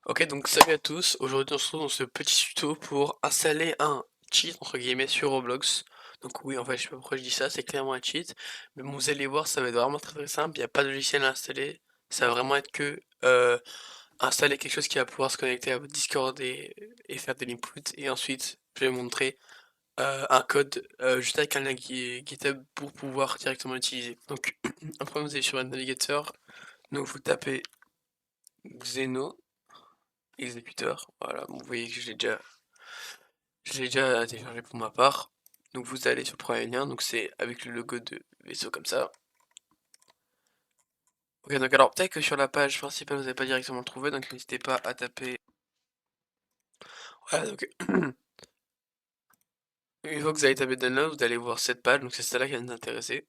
Ok, donc salut à tous, aujourd'hui on se retrouve dans ce petit tuto pour installer un cheat entre guillemets sur Roblox. Donc oui, en fait je sais pas pourquoi je dis ça, c'est clairement un cheat, mais bon, vous allez voir, ça va être vraiment très simple, il n'y a pas de logiciel à installer, ça va vraiment être que installer quelque chose qui va pouvoir se connecter à votre Discord et faire de l'input, et ensuite je vais vous montrer un code juste avec un lien GitHub pour pouvoir directement l'utiliser. Donc après vous allez sur un navigateur, donc vous tapez Xeno exécuteur. Voilà, vous voyez que je l'ai déjà téléchargé pour ma part. Donc vous allez sur le premier lien, donc c'est avec le logo de vaisseau comme ça. Ok, donc alors peut-être que sur la page principale vous n'avez pas directement le trouvé, donc n'hésitez pas à taper. Voilà, donc une fois que vous avez tapé download, vous allez voir cette page, donc c'est celle-là qui va nous intéresser.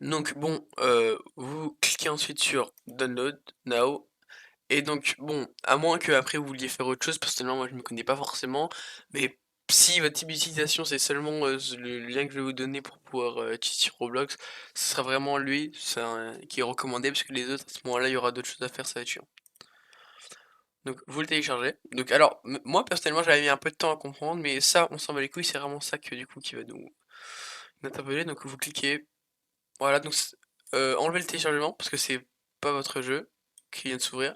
Donc bon, vous cliquez ensuite sur download now. Et donc, bon, à moins que après vous vouliez faire autre chose, personnellement moi je me connais pas forcément, mais si votre type d'utilisation c'est seulement le lien que je vais vous donner pour pouvoir cheat sur Roblox, ce sera vraiment lui qui est recommandé, parce que les autres à ce moment-là il y aura d'autres choses à faire, ça va être chiant. Donc vous le téléchargez. Donc alors, moi personnellement j'avais mis un peu de temps à comprendre, mais ça on s'en bat les couilles, c'est vraiment ça que du coup qui va nous interpeller. Donc vous cliquez, voilà, donc enlevez le téléchargement, parce que c'est pas votre jeu qui vient de s'ouvrir.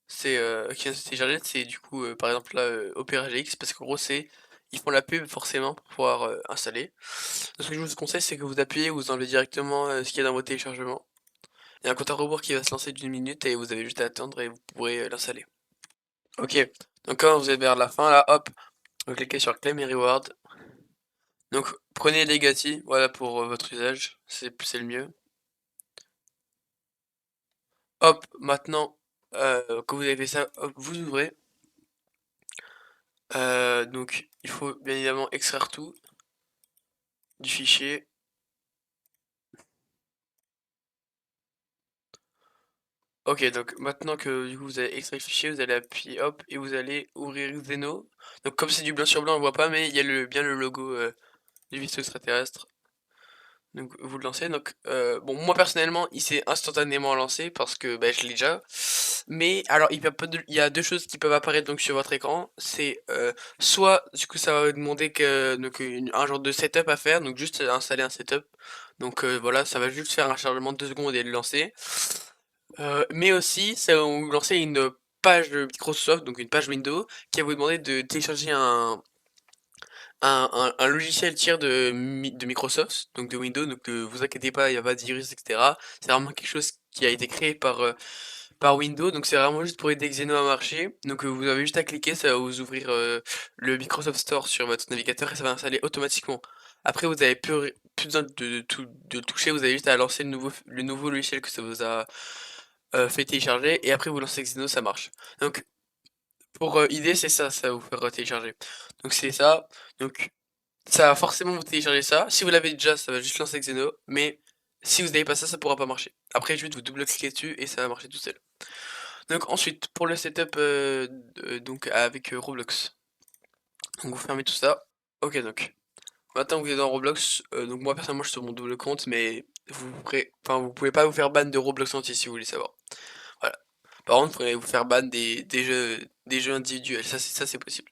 C'est qui vient de se télécharger, c'est du coup par exemple là Opera GX, parce qu'en gros c'est ils font la pub forcément pour pouvoir installer. Donc ce que je vous conseille, c'est que vous appuyez, vous enlevez directement ce qu'il y a dans vos téléchargements. Il y a un compte à rebours qui va se lancer d'une minute et vous avez juste à attendre et vous pourrez l'installer. Ok, donc quand vous êtes vers la fin là, hop, vous cliquez sur Claim et Reward. Donc prenez Legacy, voilà pour votre usage, c'est le mieux. Hop, maintenant que vous avez fait ça, hop, vous ouvrez. Donc il faut bien évidemment extraire tout du fichier. Ok, donc maintenant que du coup vous avez extrait le fichier, vous allez appuyer hop et vous allez ouvrir Xeno. Donc comme c'est du blanc sur blanc, on voit pas, mais il y a bien le logo du vaisseau extraterrestre. Donc vous le lancez. Donc bon, moi personnellement, il s'est instantanément lancé parce que bah, je l'ai déjà. Mais alors il y a deux choses qui peuvent apparaître donc sur votre écran. C'est soit du coup ça va vous demander un genre de setup à faire, donc juste installer un setup. Donc voilà, ça va juste faire un chargement de 2 secondes et le lancer. Mais aussi, ça va vous lancer une page de Microsoft, donc une page Windows, qui va vous demander de télécharger un logiciel tiers de Microsoft, donc de Windows, donc ne vous inquiétez pas, il n'y a pas de virus, etc. C'est vraiment quelque chose qui a été créé par Windows, donc c'est vraiment juste pour aider Xeno à marcher. Donc vous avez juste à cliquer, ça va vous ouvrir le Microsoft Store sur votre navigateur et ça va installer automatiquement. Après, vous avez plus besoin de toucher, vous avez juste à lancer le nouveau logiciel que ça vous a fait télécharger, et après vous lancez Xeno, ça marche. Donc pour idée, c'est ça, ça va vous faire télécharger. Donc c'est ça, donc ça va forcément vous télécharger ça. Si vous l'avez déjà, ça va juste lancer Xeno, mais si vous n'avez pas ça, ça pourra pas marcher. Après, juste vous double-cliquez dessus et ça va marcher tout seul. Donc ensuite, pour le setup donc avec Roblox, donc vous fermez tout ça. Ok, donc maintenant que vous êtes dans Roblox, donc moi personnellement je suis sur mon double compte, mais enfin, vous pouvez pas vous faire ban de Roblox entier si vous voulez savoir. Voilà. Par contre, vous pourrez vous faire ban des jeux individuels, ça c'est possible.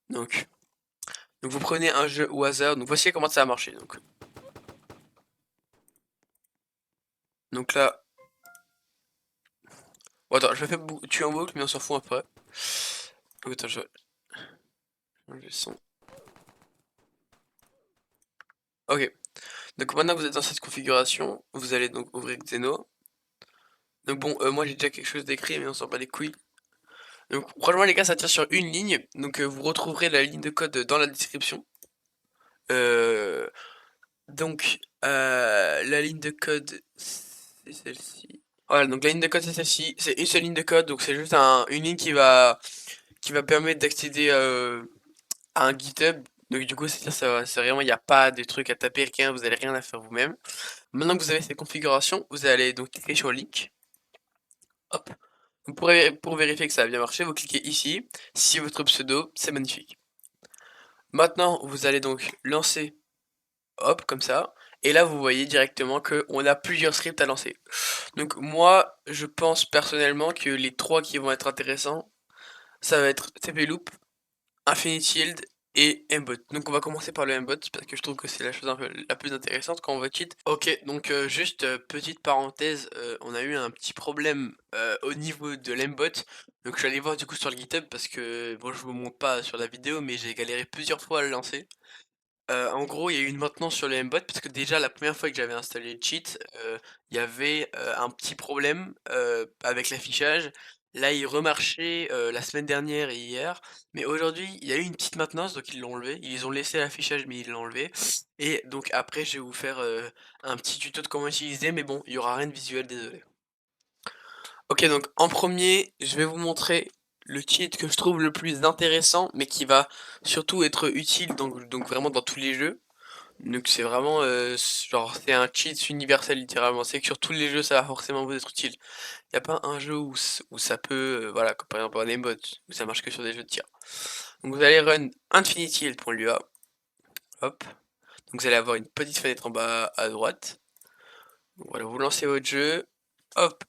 Donc, donc vous prenez un jeu au hasard, donc voici comment ça a marché. Donc là, bon, attends, je le fais tuer en boucle, mais on s'en fout après. Donc, attends, je vais enlever le son. Ok, donc maintenant que vous êtes dans cette configuration, vous allez donc ouvrir Xeno. Donc bon, moi j'ai déjà quelque chose d'écrit, mais on s'en bat les couilles. Donc franchement les gars, ça tient sur une ligne, donc vous retrouverez la ligne de code dans la description. Euh, la ligne de code, c'est celle-ci. Voilà, donc la ligne de code c'est celle-ci, c'est une seule ligne de code, donc c'est juste une ligne qui va permettre d'accéder à un GitHub. Donc du coup, c'est-à-dire c'est vraiment, il n'y a pas de trucs à taper, rien, vous n'avez rien à faire vous-même. Maintenant que vous avez cette configuration, vous allez donc cliquer sur le link. Hop. Donc, pour vérifier que ça a bien marché, vous cliquez ici. Si votre pseudo, c'est magnifique. Maintenant, vous allez donc lancer, hop, comme ça. Et là, vous voyez directement qu'on a plusieurs scripts à lancer. Donc moi, je pense personnellement que les trois qui vont être intéressants, ça va être TP Loop, Infinity Yield et Mbot. Donc on va commencer par le Mbot parce que je trouve que c'est la chose un peu la plus intéressante quand on va cheat. Ok, donc juste petite parenthèse, on a eu un petit problème au niveau de l'Mbot. Donc je suis allé voir du coup sur le GitHub parce que bon, je vous montre pas sur la vidéo, mais j'ai galéré plusieurs fois à le lancer. En gros, il y a eu une maintenance sur le Mbot parce que déjà la première fois que j'avais installé le cheat, il y avait, un petit problème, avec l'affichage. Là, il remarchait, la semaine dernière et hier, mais aujourd'hui, il y a eu une petite maintenance, donc ils l'ont enlevé. Ils ont laissé l'affichage, mais ils l'ont enlevé et donc après, je vais vous faire, un petit tuto de comment utiliser, mais bon, il y aura rien de visuel, désolé. OK, donc en premier, je vais vous montrer le cheat que je trouve le plus intéressant, mais qui va surtout être utile donc vraiment dans tous les jeux. Donc c'est vraiment, genre c'est un cheat universel littéralement. C'est que sur tous les jeux ça va forcément vous être utile. Il y a pas un jeu où ça peut, voilà, comme par exemple un aimbot, où ça marche que sur des jeux de tir. Donc vous allez run Infinity Yield.lua, hop. Donc vous allez avoir une petite fenêtre en bas à droite. Donc voilà, vous lancez votre jeu, hop.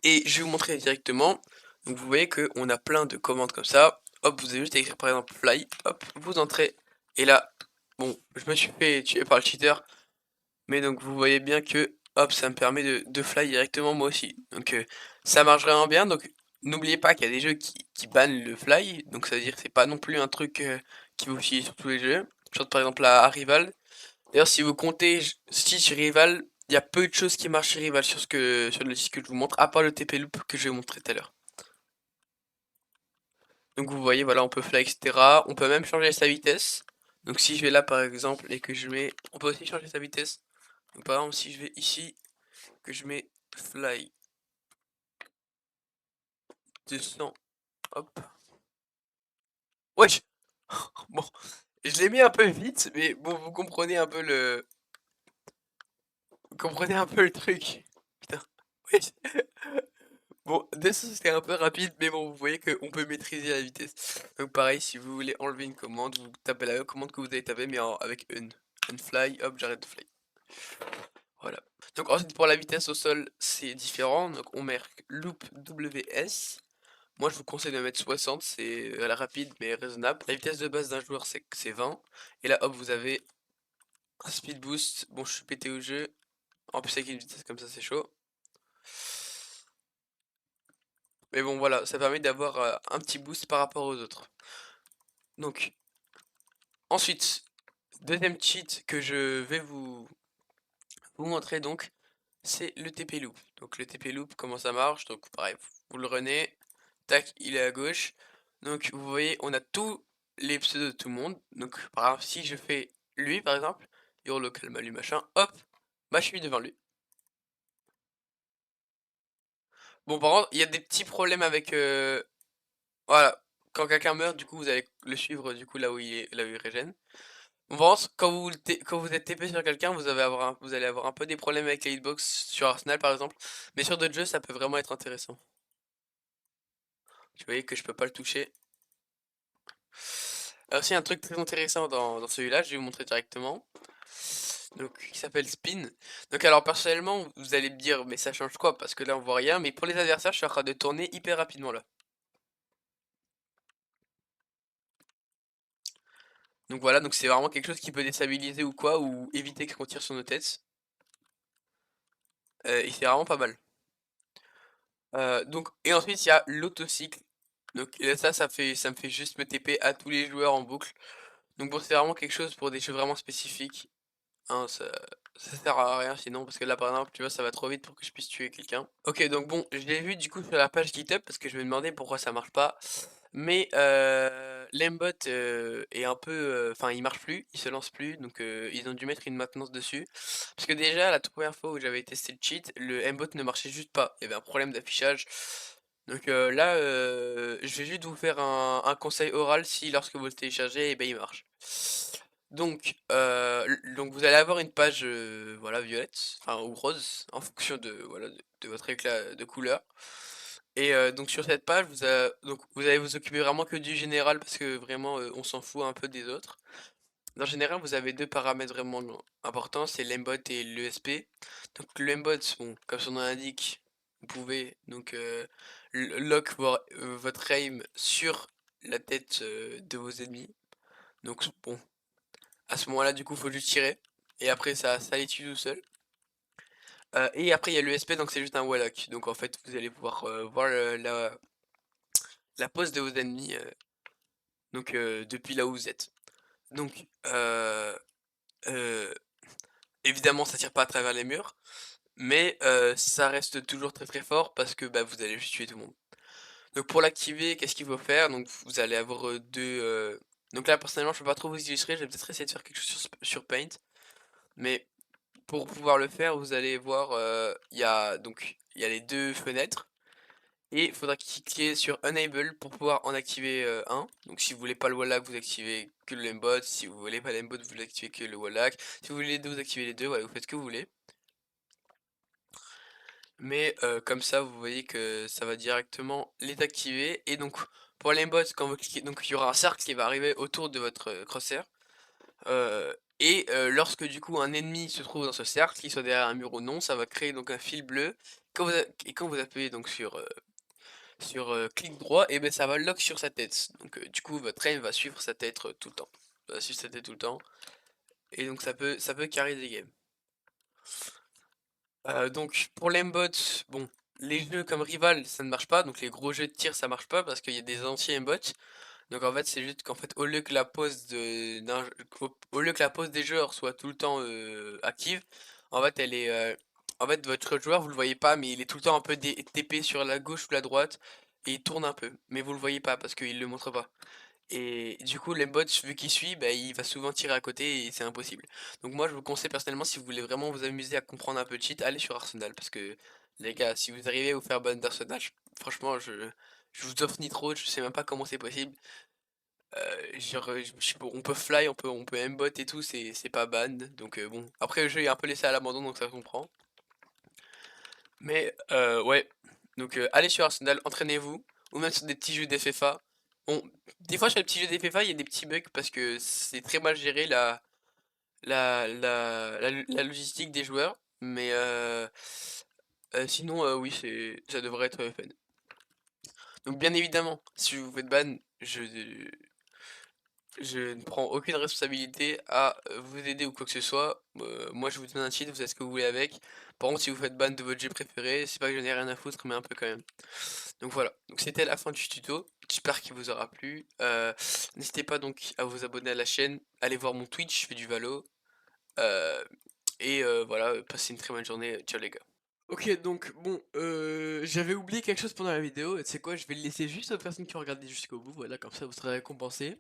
Et je vais vous montrer directement. Donc vous voyez qu'on a plein de commandes comme ça. Hop, vous avez juste à écrire par exemple fly, hop, vous entrez. Et là, bon, je me suis fait tuer par le cheater. Mais donc vous voyez bien que, hop, ça me permet de fly directement moi aussi. Donc ça marche vraiment bien. Donc n'oubliez pas qu'il y a des jeux qui bannent le fly. Donc ça veut dire que c'est pas non plus un truc qui vous utiliser sur tous les jeux. Je pense par exemple à Rival. D'ailleurs si vous comptez si sur Rival, il y a peu de choses qui marchent sur Rival sur le site que je vous montre, à part le TP loop que je vais vous montrer tout à l'heure. Donc vous voyez, voilà, on peut fly, etc. On peut même changer sa vitesse. Donc si je vais là par exemple et que je mets... On peut aussi changer sa vitesse. Donc par exemple si je vais ici, que je mets fly 200, hop. Wesh. Bon, je l'ai mis un peu vite, mais bon, vous comprenez un peu le... Vous comprenez un peu le truc. Putain, wesh. Bon, 200 c'était un peu rapide, mais bon, vous voyez qu'on peut maîtriser la vitesse. Donc pareil, si vous voulez enlever une commande, vous tapez la même commande que vous avez tapé, mais avec un fly, hop, j'arrête de fly. Voilà. Donc ensuite pour la vitesse au sol, c'est différent. Donc on met loop WS. Moi je vous conseille de mettre 60, c'est la rapide mais raisonnable. La vitesse de base d'un joueur c'est 20. Et là hop vous avez un speed boost. Bon je suis pété au jeu. En plus avec une vitesse comme ça c'est chaud. Mais bon voilà, ça permet d'avoir un petit boost par rapport aux autres. Donc ensuite, deuxième cheat que je vais vous montrer donc, c'est le TP loop. Donc le TP loop, comment ça marche? Donc pareil, vous le renez, tac, il est à gauche. Donc vous voyez, on a tous les pseudos de tout le monde. Donc par exemple, si je fais lui par exemple, your local malu machin, hop, bah je suis devant lui. Bon par contre, il y a des petits problèmes avec voilà, quand quelqu'un meurt, du coup vous allez le suivre du coup là où il est, là où il régène. On pense quand vous êtes TP sur quelqu'un, vous allez avoir un peu des problèmes avec les hitbox sur Arsenal par exemple, mais sur d'autres jeux ça peut vraiment être intéressant. Vous voyez que je peux pas le toucher. Alors aussi un truc très intéressant dans celui-là, je vais vous montrer directement. Donc qui s'appelle Spin. Donc alors personnellement, vous allez me dire mais ça change quoi? Parce que là on voit rien, mais pour les adversaires, je suis en train de tourner hyper rapidement là. Donc voilà, donc c'est vraiment quelque chose qui peut déstabiliser ou quoi, ou éviter qu'on tire sur nos têtes. Et c'est vraiment pas mal. Donc, et ensuite il y a l'autocycle. Donc et ça me fait juste me TP à tous les joueurs en boucle. Donc bon, c'est vraiment quelque chose pour des jeux vraiment spécifiques. Hein, ça sert à rien sinon, parce que là par exemple, tu vois, ça va trop vite pour que je puisse tuer quelqu'un. Ok, donc bon, je l'ai vu du coup sur la page GitHub, parce que je me demandais pourquoi ça marche pas. Mais l'aimbot est un peu... Enfin, il marche plus, il se lance plus, donc ils ont dû mettre une maintenance dessus. Parce que déjà, la toute première fois où j'avais testé le cheat, le aimbot ne marchait juste pas. Il y avait un problème d'affichage. Donc là, je vais juste vous faire un conseil oral si lorsque vous le téléchargez, et ben il marche. Donc vous allez avoir une page voilà violette, enfin ou rose, en fonction de voilà de votre éclat de couleur. Et donc sur cette page, donc vous allez vous occuper vraiment que du général parce que vraiment on s'en fout un peu des autres. En général, vous avez 2 paramètres vraiment importants, c'est l'aimbot et l'ESP. Donc l'aimbot, bon, comme son nom l'indique, vous pouvez donc, lock votre aim sur la tête, de vos ennemis. Donc bon, à ce moment-là, du coup, faut juste tirer et après ça les tue tout seul. Et après il y a l'ESP, donc c'est juste un wallhack. Donc en fait, vous allez pouvoir, voir la pose de vos ennemis, donc depuis là où vous êtes. Donc heu, évidemment, ça tire pas à travers les murs, mais ça reste toujours très, très fort parce que, bah, vous allez juste tuer tout le monde. Donc pour l'activer, qu'est-ce qu'il faut faire? Donc vous allez avoir, 2, donc là personnellement je peux pas trop vous illustrer, je vais peut-être essayer de faire quelque chose sur Paint, mais pour pouvoir le faire, vous allez voir, il y a les 2 fenêtres et il faudra cliquer sur Enable pour pouvoir en activer, un. Donc si vous voulez pas le wallhack, vous activez que le aimbot, si vous voulez pas l'aimbot, vous activez que le wallhack. Si vous voulez les 2, vous activez les 2. Voilà, vous faites ce que vous voulez. Mais comme ça, vous voyez que ça va directement les activer et donc pour l'aimbot, quand vous cliquez donc il y aura un cercle qui va arriver autour de votre, crosshair, lorsque du coup un ennemi se trouve dans ce cercle, qu'il soit derrière un mur ou non, ça va créer donc un fil bleu. Quand vous appuyez donc sur clic droit et ben ça va lock sur sa tête. Donc du coup votre aim va suivre sa tête, tout le temps. Ça va suivre sa tête tout le temps et donc ça peut carry des games. Donc pour l'aimbot, bon, les jeux comme Rival, ça ne marche pas, donc les gros jeux de tir, ça marche pas parce qu'il y a des anti-aimbots. Donc en fait, c'est juste qu'en fait, au lieu que la pause des joueurs soit tout le temps, active, en fait, en fait, votre joueur, vous le voyez pas, mais il est tout le temps un peu TP sur la gauche ou la droite et il tourne un peu, mais vous le voyez pas parce qu'il le montre pas. Et du coup, les bots, vu qu'il suit, bah, il va souvent tirer à côté et c'est impossible. Donc moi, je vous conseille personnellement, si vous voulez vraiment vous amuser à comprendre un peu de cheat, allez sur Arsenal. Parce que, les gars, si vous arrivez à vous faire ban d'Arsenal, franchement, je vous offre ni trop, je sais même pas comment c'est possible. Genre, on peut fly, on peut aimbot et tout, c'est pas ban. Donc bon, après le jeu est un peu laissé à l'abandon, donc ça se comprend. Mais ouais, donc allez sur Arsenal, entraînez-vous, ou même sur des petits jeux d'FFA. Bon, des fois sur les petits jeux d'FFA, il y a des petits bugs parce que c'est très mal géré la logistique des joueurs. Mais sinon, oui, ça devrait être fun. Donc bien évidemment, si vous faites ban, je ne prends aucune responsabilité à vous aider ou quoi que ce soit. Moi, je vous donne un cheat, vous faites ce que vous voulez avec. Par contre, si vous faites ban de votre jeu préféré, c'est pas que j'en ai rien à foutre, mais un peu quand même. Donc voilà, donc c'était la fin du tuto. J'espère qu'il vous aura plu. N'hésitez pas donc à vous abonner à la chaîne, allez voir mon Twitch, je fais du Valo. Euh, voilà, passez une très bonne journée. Ciao les gars. Ok, donc bon, j'avais oublié quelque chose pendant la vidéo, et tu sais quoi, je vais le laisser juste aux personnes qui ont regardé jusqu'au bout, voilà, comme ça vous serez récompensés.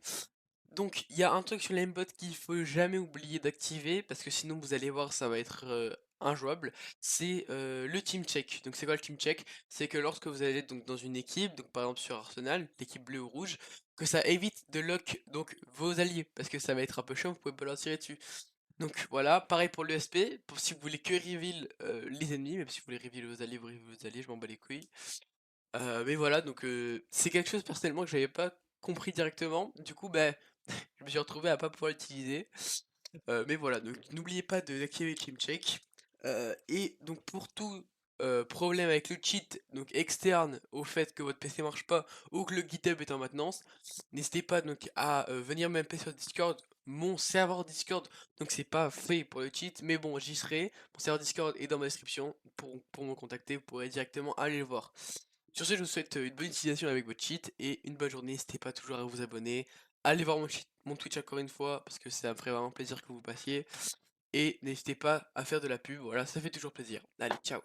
Donc, il y a un truc sur l'aimbot qu'il faut jamais oublier d'activer, parce que sinon vous allez voir, ça va être injouable, c'est le team check. Donc c'est quoi le team check? C'est que lorsque vous allez donc dans une équipe, donc par exemple sur Arsenal, l'équipe bleue ou rouge, que ça évite de lock donc vos alliés, parce que ça va être un peu chiant, vous pouvez pas leur tirer dessus. Donc voilà, pareil pour l'ESP, pour si vous voulez que reveal les ennemis, même si vous voulez reveal vos alliés, vous reveal vos alliés, je m'en bats les couilles. Mais voilà, donc c'est quelque chose personnellement que j'avais pas compris directement, du coup bah je me suis retrouvé à pas pouvoir l'utiliser. Mais voilà, donc n'oubliez pas d'activer le team check. Et donc pour tout problème avec le cheat, donc externe au fait que votre PC marche pas ou que le GitHub est en maintenance, n'hésitez pas donc à venir m'MP sur Discord. Mon serveur Discord, donc c'est pas fait pour le cheat, mais bon, j'y serai. Mon serveur Discord est dans ma description pour me contacter, vous pourrez directement aller le voir. Sur ce, je vous souhaite une bonne utilisation avec votre cheat et une bonne journée. N'hésitez pas toujours à vous abonner. Allez voir mon Twitch encore une fois parce que ça me ferait vraiment plaisir que vous passiez. Et n'hésitez pas à faire de la pub, voilà, ça fait toujours plaisir. Allez, ciao!